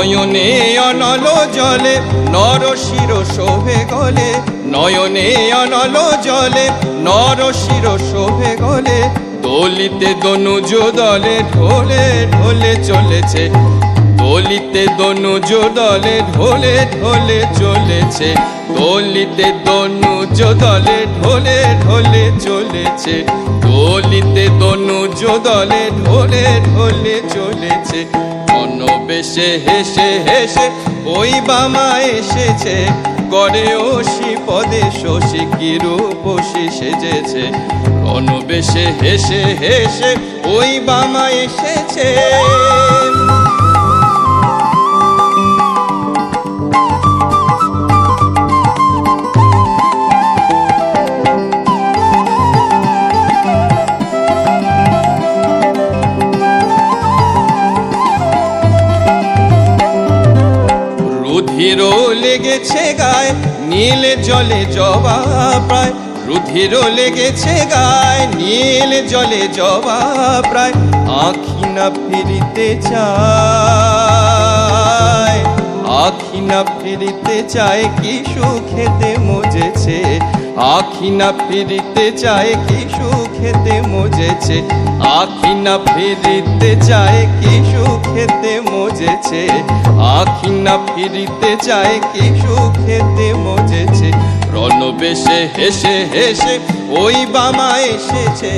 নয়নে অনল জলে নরশির শোভে গলে, নয়নে অনল জলে নরশির শোভে গলে, দলিতে দনুজ দলে ঢোলে ঢোলে চলেছে, দলিতে দনুজ দলে ঢোলে ঢোলে চলেছে, দলিতে দনুজ দলে ঢোলে ঢোলে চলেছে, দলিতে দনুজ দলে ঢোলে ঢোলে চলেছে। অনবেশে হেসে হেসে ওই বামা এসেছে, গড়ে ওষি পদে শশী কি রূপসী সেজেছে। অনবেশে হেসে হেসে ওই বামা এসেছে। রুধিরও লেগেছে গায়ে নীল জলে জবা প্রায়, রুধিরও লেগেছে গায়ে নীল জলে জবা প্রায়, আঁখি না ফিরিতে চায়, আঁখি না ফিরিতে চায় কি সুখেতে মজেছে, আঁখি না ফিরিতে চায় কি সুখেতে মজেছে, আঁখি না ফিরিতে চায় কি সুখেতে মজেছে, আঁখি না ফিরিতে চায় কি সুখেতে মজেছে। রণবেশে হেসে হেসে ওই বামা এসেছে,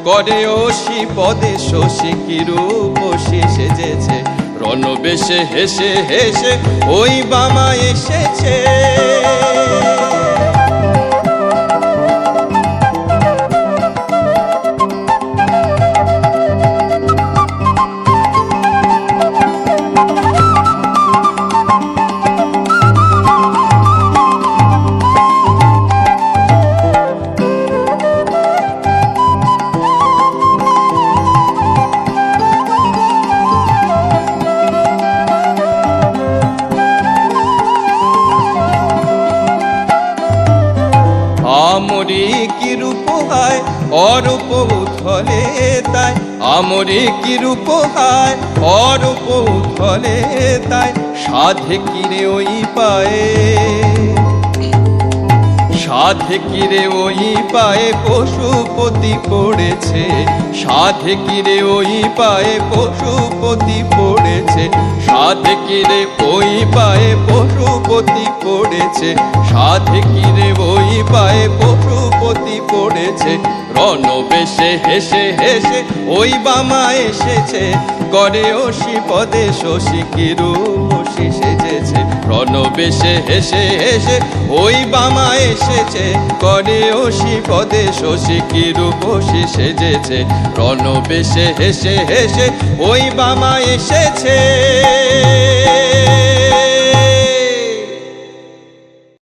করে ওষি পদে শশী কি রূপসী সেজেছে। রণবেশে হেসে হেসে ওই বামা এসেছে। আমরি কি রূপ হয় অরূপ উথলে তাই, আমরি কি রূপ হয় অরূপ উথলে তাই, সাধে কিরে ওই পায়ে, সাধে কিরে ওই পায়ে পশুপতি পড়েছে, সাধে কিরে ওই পায়ে পশুপতি পড়েছে, সাধে কিরে ওই পায়ে পশুপতি পড়েছে, সাধে কিরে ওই পায়ে পশুপতি পড়েছে। রণবেশে হেসে হেসে ওই বামা এসেছে, করে ওষি পদে শশী কি রূপসী সেজেছে। রণবেশে হেসে হেসে ওই বামা এসেছে, করে ওষি পদে শশী কি রূপসী সেজেছে। রণবেশে হেসে হেসে ওই বামা এসেছে।